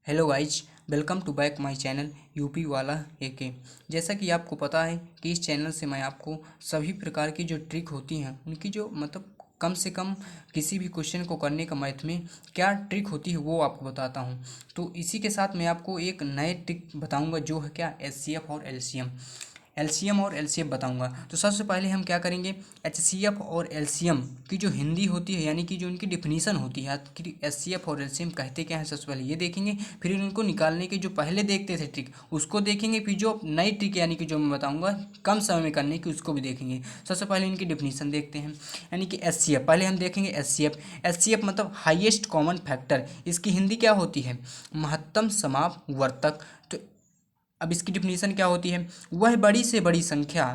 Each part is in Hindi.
Hello guys, welcome to back my channel UP वाला एके। जैसा कि आपको पता है कि इस चैनल से मैं आपको सभी प्रकार की जो ट्रिक होती हैं उनकी जो कम से कम किसी भी क्वेश्चन को करने का मैथ में क्या ट्रिक होती है वो आपको बताता हूं। तो इसी के साथ मैं आपको एक नए ट्रिक बताऊंगा जो है क्या एचसीएफ और एलसीएम और एलसीएम बताऊंगा। तो सबसे पहले हम क्या करेंगे, एचसीएफ और एलसीएम की जो हिंदी होती है यानी कि जो उनकी डिफिनीशन होती है कि एचसीएफ और एलसीएम कहते क्या है, सबसे पहले ये देखेंगे। फिर उनको निकालने की जो पहले देखते थे ट्रिक उसको देखेंगे। फिर जो नई ट्रिक यानी कि जो मैं बताऊंगा कम समय में करने की उसको भी देखेंगे। सबसे पहले इनकी डिफिनीशन देखते हैं यानी कि एचसीएफ। पहले हम देखेंगे एचसीएफ मतलब हाईएस्ट कॉमन फैक्टर। इसकी हिंदी क्या होती है, महत्तम समापवर्तक। तो अब इसकी डिफिनीशन क्या होती है, वह बड़ी से बड़ी संख्या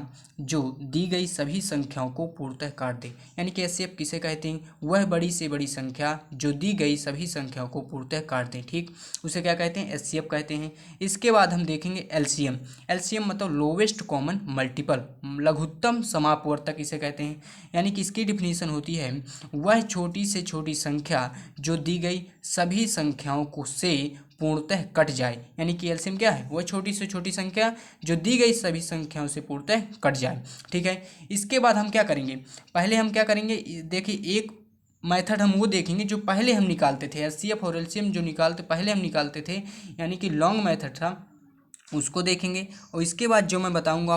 जो दी गई सभी संख्याओं को पूर्णतः काट दे। यानी कि एचसीएफ किसे कहते हैं, वह बड़ी से बड़ी संख्या जो दी गई सभी संख्याओं को पूर्णतः काट दे। ठीक, उसे क्या कहते हैं, एचसीएफ कहते हैं। इसके बाद हम देखेंगे एलसीएम। एलसीएम मतलब लोवेस्ट कॉमन मल्टीपल, लघुत्तम समापवर्तक इसे कहते हैं। यानी कि इसकी डिफिनीशन होती है वह छोटी से छोटी संख्या जो दी गई सभी संख्याओं को से पूर्णतः कट जाए। यानी कि एलसीएम क्या है, वह छोटी से छोटी संख्या जो दी गई सभी संख्याओं से पूर्णतः कट जाए। ठीक है, इसके बाद हम क्या करेंगे, पहले हम क्या करेंगे, देखिए एक मेथड हम वो देखेंगे जो पहले हम निकालते थे। एचसीएफ और एलसीएम जो निकालते पहले हम निकालते थे यानी कि लॉन्ग मेथड था, उसको देखेंगे। और इसके बाद जो मैं बताऊंगा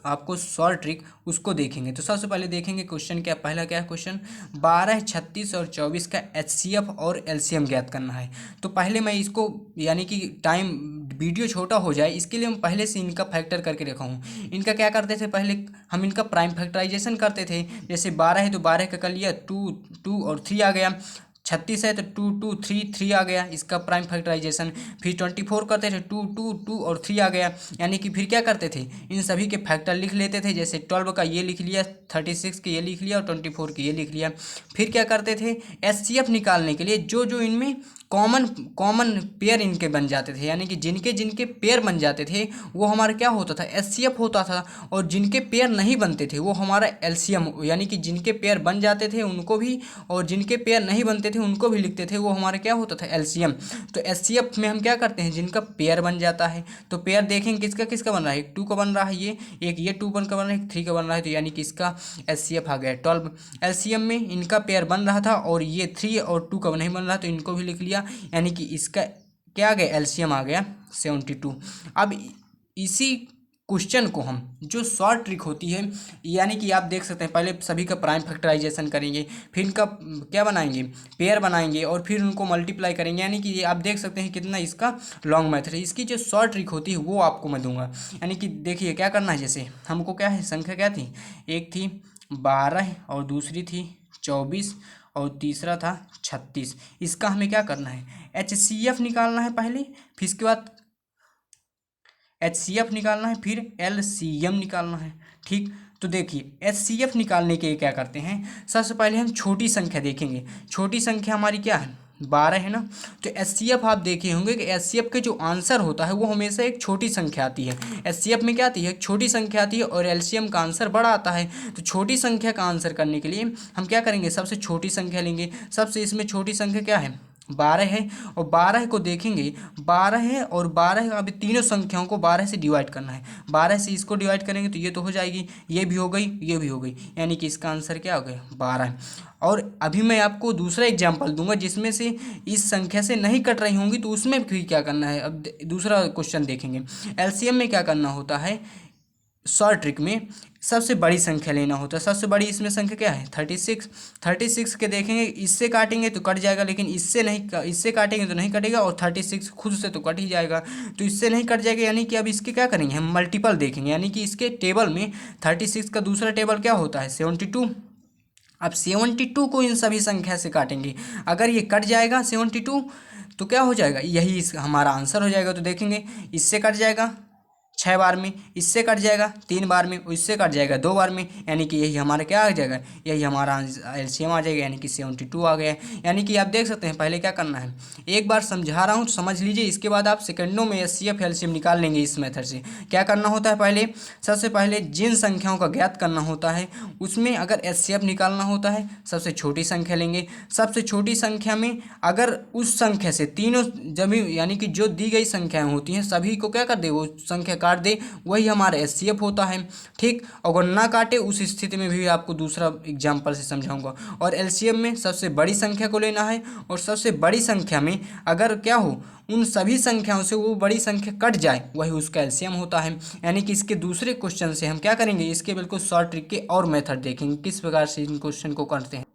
आपको शॉर्ट ट्रिक उसको देखेंगे। तो सबसे पहले देखेंगे क्वेश्चन क्या, पहला क्या है क्वेश्चन, 12, 36 और 24 का एचसीएफ और एलसीएम ज्ञात करना है। तो पहले मैं इसको यानी कि टाइम वीडियो छोटा हो जाए इसके लिए हम पहले से इनका फैक्टर करके रखा हूँ। इनका क्या करते थे, पहले हम इनका प्राइम फैक्टराइजेशन करते थे। जैसे 12 है तो 12 का कर लिया, 2 2 और 3 आ गया। 36 है तो 2 2 3 3 आ गया इसका प्राइम फैक्टराइजेशन। फिर 24 करते थे, 2 2 2 और 3 आ गया। यानी कि फिर क्या करते थे, इन सभी के फैक्टर लिख लेते थे। जैसे 12 का ये लिख लिया, 36 के ये लिख लिया और 24 के ये लिख लिया। फिर क्या करते थे, एचसीएफ निकालने के लिए जो जो इनमें कॉमन कॉमन पेयर इनके बन जाते थे, यानी कि जिनके जिनके पेयर बन जाते थे वो हमारा क्या होता था, एचसीएफ होता था। और जिनके पेयर नहीं बनते थे वो हमारा एलसीएम, यानी कि जिनके पेयर बन जाते थे उनको भी और जिनके पेयर नहीं बनते थे उनको भी लिखते थे, वो हमारा क्या होता था, एलसीएम। तो एचसीएफ में हम क्या करते हैं, जिनका पेयर बन जाता है तो पेयर देखेंगे किसका किसका बन रहा है, एक 2 का बन रहा है, ये 2 का बन रहा है, एक 3 का बन रहा है। तो यानी कि इसका एचसीएफ आ गया 12। एलसीएम में इनका पेयर बन रहा था और ये 3 और 2 का नहीं बन रहा तो इनको भी लिख लिया। यानी कि इसका क्या आ गया, एलसीएम आ गया 72। अब इसी क्वेश्चन को हम जो शॉर्ट ट्रिक होती है, यानी कि आप देख सकते हैं पहले सभी का प्राइम फैक्टराइजेशन करेंगे, फिर इनका क्या बनाएंगे, पेयर बनाएंगे और फिर उनको मल्टीप्लाई करेंगे। यानी कि ये आप देख सकते हैं कितना इसका लॉन्ग मेथड है। इसकी जो शॉर्ट ट्रिक होती है वो आपको मैं दूंगा। यानी कि देखिए क्या करना है, जैसे हमको क्या है, संख्या क्या थी, एक थी 12 और दूसरी थी 24 और तीसरा था 36। इसका हमें क्या करना है, एचसीएफ निकालना है पहले, फिर इसके बाद एचसीएफ निकालना है, फिर एलसीएम निकालना है। ठीक, तो देखिए एचसीएफ निकालने के लिए क्या करते हैं, सबसे पहले हम छोटी संख्या देखेंगे। छोटी संख्या हमारी क्या है, 12 है ना। तो एचसीएफ आप देखे होंगे कि एचसीएफ के जो आंसर होता है वो हमेशा एक छोटी संख्या आती है। एचसीएफ में क्या आती है, एक छोटी संख्या आती है और एलसीएम का आंसर बड़ा आता है। तो छोटी संख्या का आंसर करने के लिए हम क्या करेंगे, सबसे छोटी संख्या लेंगे। सबसे इसमें छोटी संख्या क्या है, 12 है। और 12 को देखेंगे, 12 है और 12 अभी तीनों संख्याओं को 12 से डिवाइड करना है। 12 से इसको डिवाइड करेंगे तो ये तो हो जाएगी, ये भी हो गई, ये भी हो गई। यानी कि इसका आंसर क्या हो गया, 12। और अभी मैं आपको दूसरा एग्जाम्पल दूंगा जिसमें से इस संख्या से नहीं कट रही होंगी तो उसमें भी क्या करना है। अब दूसरा क्वेश्चन देखेंगे, एलसीएम में क्या करना होता है, शॉर्ट ट्रिक में सबसे बड़ी संख्या लेना होता है। सबसे बड़ी इसमें संख्या क्या है, 36। 36 के देखेंगे, इससे काटेंगे तो कट जाएगा, लेकिन इससे नहीं, इससे काटेंगे तो नहीं कटेगा और 36 खुद से तो कट ही जाएगा, तो इससे नहीं कट जाएगा। यानी कि अब इसके क्या करेंगे, हम मल्टीपल देखेंगे। यानी कि इसके टेबल में 36 का दूसरा टेबल क्या होता है, 72। अब 72 को इन सभी संख्या से काटेंगे, अगर ये कट जाएगा 72 तो क्या हो जाएगा, यही हमारा आंसर हो जाएगा। तो देखेंगे इससे कट जाएगा 6 बार में, इससे कट जाएगा 3 बार में, इससे कट जाएगा 2 बार में, यानी कि यही हमारा क्या आ जाएगा, यही हमारा एलसीएम आ जाएगा, यानी कि 72 आ गया है। यानी कि आप देख सकते हैं पहले क्या करना है, एक बार समझा रहा हूँ तो समझ लीजिए, इसके बाद आप सेकंडों में एचसीएफ एलसीएम निकाल लेंगे इस मेथड से। क्या करना होता है, पहले सबसे पहले जिन संख्याओं का ज्ञात करना होता है उसमें अगर एचसीएफ निकालना होता है, सबसे छोटी संख्या लेंगे, सबसे छोटी संख्या में अगर उस संख्या से तीनों जब यानी कि जो दी गई संख्याएं होती हैं सभी को क्या कर दे, वो संख्या काट दे, वही हमारा एचसीएफ होता है। ठीक, अगर ना काटे उस स्थिति में भी आपको दूसरा एग्जाम्पल से समझाऊंगा। और एलसीएम में सबसे बड़ी संख्या को लेना है, और सबसे बड़ी संख्या में अगर क्या हो, उन सभी संख्याओं से वो बड़ी संख्या कट जाए, वही उसका एलसीएम होता है। यानी कि इसके दूसरे क्वेश्चन से हम क्या करेंगे, इसके बिल्कुल शॉर्ट ट्रिक के और मेथड देखेंगे किस प्रकार से इन क्वेश्चन को करते हैं।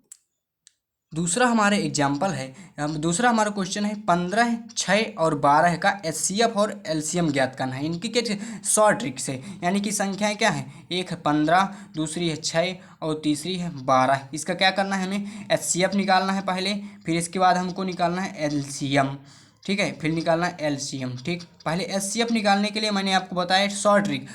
दूसरा हमारे एग्जाम्पल है, दूसरा हमारा क्वेश्चन है 15, 6 और 12 का एचसीएफ और एलसीएम ज्ञात करना है इनकी क्या शॉर्ट ट्रिक से। यानी कि संख्याएं क्या है, एक है 15, दूसरी है 6 और तीसरी है 12। इसका क्या करना है, हमें एचसीएफ निकालना है पहले, फिर इसके बाद हमको निकालना है एलसीएम। ठीक है, फिर निकालना है एलसीएम। ठीक, पहले एचसीएफ निकालने के लिए मैंने आपको बताया शॉर्ट ट्रिक,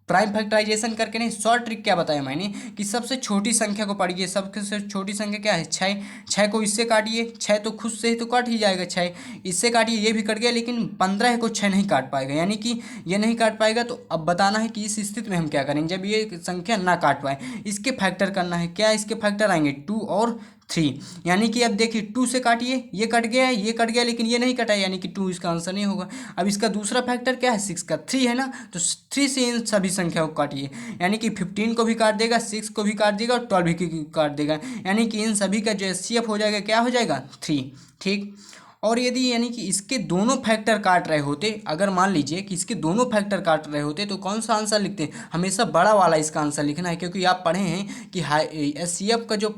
प्राइम फैक्टराइजेशन करके नहीं, शॉर्ट ट्रिक क्या बताया मैंने कि सबसे छोटी संख्या को पढ़िए, सबसे छोटी संख्या क्या है 6, 6 को इससे काटिए, 6 तो खुद से ही तो काट ही जाएगा, 6 इससे काटिए, ये भी कट गया, लेकिन 15 को 6 नहीं काट पाएगा, यानी कि ये नहीं काट पाएगा। तो अब बताना है कि इस स्थिति में हम क्या करेंगे जब ये संख्या ना काट पाए, इसके फैक्टर करना है। क्या इसके फैक्टर आएंगे 2 और 3, यानी कि अब देखिए 2 से काटिए, ये कट गया, ये कट गया, लेकिन ये नहीं कटा, यानी कि 2 इसका आंसर नहीं होगा। अब इसका दूसरा फैक्टर क्या है 6 का, 3 है ना, तो 3 से इन सभी संख्याओं को काटिए, यानी कि 15 को भी काट देगा, 6 को भी काट देगा और 12 को भी काट देगा, यानी कि इन सभी का जो एचसीएफ हो जाएगा क्या हो जाएगा 3। ठीक, और यदि यानी कि इसके दोनों फैक्टर काट रहे होते, अगर मान लीजिए कि इसके दोनों फैक्टर काट रहे होते तो कौन सा आंसर लिखते हैं, हमेशा बड़ा वाला इसका आंसर लिखना है, क्योंकि आप पढ़े हैं कि एचसीएफ का जो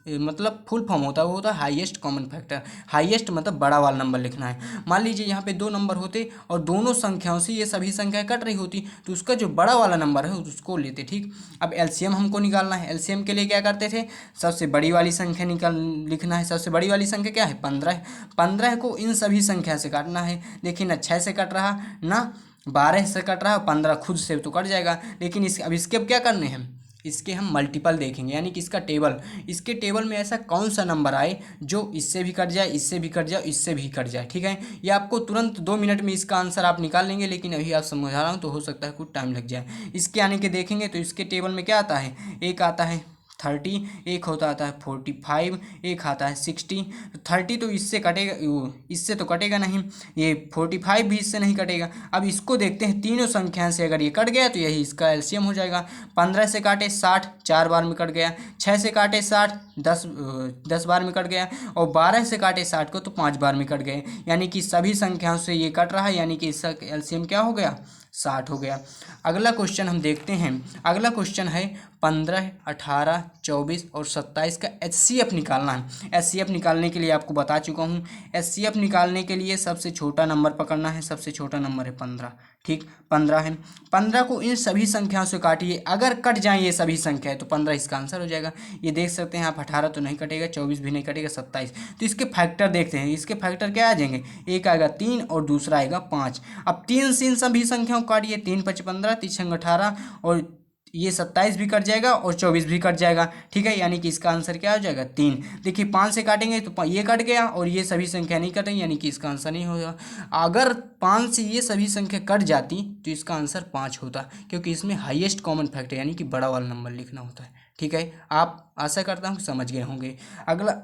मतलब फुल फॉर्म होता है वो होता है हाईएस्ट कॉमन फैक्टर, हाईएस्ट मतलब बड़ा वाला नंबर लिखना है। मान लीजिए यहाँ पे 2 नंबर होते और दोनों संख्याओं से ये सभी संख्याएं कट रही होती, तो उसका जो बड़ा वाला नंबर है उसको लेते। ठीक, अब एलसीएम हमको निकालना है, एलसीएम के लिए क्या करते थे, सबसे बड़ी वाली संख्या लिखना है, सबसे बड़ी वाली संख्या क्या है 15, 15 को इन सभी संख्या से काटना है, देखिए ना 6 से कट रहा ना 12 से कट रहा, 15 खुद से तो कट जाएगा, लेकिन अब इसके अब क्या करने हैं, इसके हम मल्टीपल देखेंगे, यानी कि इसका टेबल, इसके टेबल में ऐसा कौन सा नंबर आए जो इससे भी कट जाए, इससे भी कट जाए, इससे भी कट जाए। ठीक है, ये आपको तुरंत 2 मिनट में इसका आंसर आप निकाल लेंगे, लेकिन अभी आप समझा रहा हूँ तो हो सकता है कुछ टाइम लग जाए। इसके आने के देखेंगे तो इसके टेबल में क्या आता है, एक आता है 30, एक आता है 45, एक आता है 60। तो 30 तो इससे कटेगा, इससे तो कटेगा नहीं, ये 45 भी इससे नहीं कटेगा। अब इसको देखते हैं, तीनों संख्याएं से अगर ये कट गया तो यही इसका एलसीएम हो जाएगा। 15 से काटे 60, 4 बार में कट गया, 6 से काटे 60, 10 बार में कट गया, और 12 से काटे 60 को तो 5 बार में कट गए, यानी कि सभी संख्याओं से ये कट रहा है, यानी कि इसका एलसीएम क्या हो गया 60 हो गया। अगला क्वेश्चन हम देखते हैं, अगला क्वेश्चन है 15, 18, 24 और 27 का एचसीएफ निकालना है। एचसीएफ निकालने के लिए आपको बता चुका हूँ, एचसीएफ निकालने के लिए सबसे छोटा नंबर पकड़ना है, सबसे छोटा नंबर है 15। ठीक, 15 है, 15 को इन सभी संख्याओं से काटिए, अगर कट जाए ये सभी संख्याएं तो 15 इसका आंसर हो जाएगा। ये देख सकते हैं आप, 18 तो नहीं कटेगा, 24 भी नहीं कटेगा, 27। तो इसके फैक्टर देखते हैं, इसके फैक्टर क्या आ जाएंगे, एक आएगा 3 और दूसरा आएगा 5। अब 3 से इन सभी संख्याओं को काटिए, 3 5 15, 3 18 और ये 27 भी कट जाएगा और 24 भी कट जाएगा। ठीक है, यानी कि इसका आंसर क्या हो जाएगा 3। देखिए 5 से काटेंगे तो ये कट गया और ये सभी संख्या नहीं कटेंगी, यानी कि इसका आंसर नहीं होगा। अगर 5 से ये सभी संख्या कट जाती तो इसका आंसर 5 होता, क्योंकि इसमें हाईएस्ट कॉमन फैक्टर यानी कि बड़ा वाला नंबर लिखना होता है। ठीक है, आप आशा करता हूँ समझ गए होंगे। अगला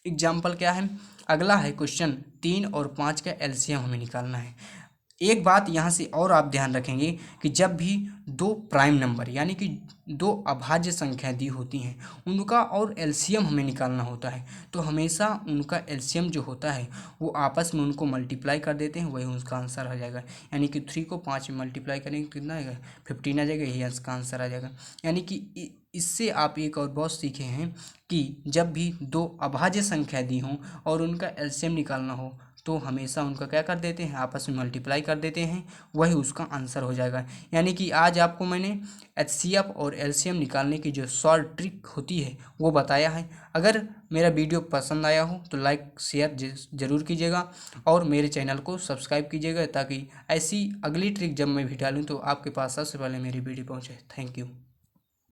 एग्जाम्पल क्या है, अगला है क्वेश्चन 3 और 5 का एलसीएम हमें निकालना है। एक बात यहाँ से और आप ध्यान रखेंगे कि जब भी 2 प्राइम नंबर यानी कि 2 अभाज्य संख्या दी होती हैं उनका और एलसीएम हमें निकालना होता है, तो हमेशा उनका एलसीएम जो होता है वो आपस में उनको मल्टीप्लाई कर देते हैं, वही उसका आंसर आ जाएगा। यानी कि 3 को 5 में मल्टीप्लाई करेंगे कितना आएगा 15 आ जाएगा, यही इसका आंसर आ जाएगा। यानी कि इससे आप एक और बहुत सीखे हैं कि जब भी 2 अभाज्य संख्या दी हों और उनका एलसीएम निकालना हो तो हमेशा उनका क्या कर देते हैं, आपस में मल्टीप्लाई कर देते हैं, वही उसका आंसर हो जाएगा। यानी कि आज आपको मैंने एचसीएफ और एलसीएम निकालने की जो शॉर्ट ट्रिक होती है वो बताया है। अगर मेरा वीडियो पसंद आया हो तो लाइक शेयर ज़रूर कीजिएगा और मेरे चैनल को सब्सक्राइब कीजिएगा, ताकि ऐसी अगली ट्रिक जब मैं भी डालूँ तो आपके पास सबसे पहले मेरी वीडियो पहुँचे। Thank you.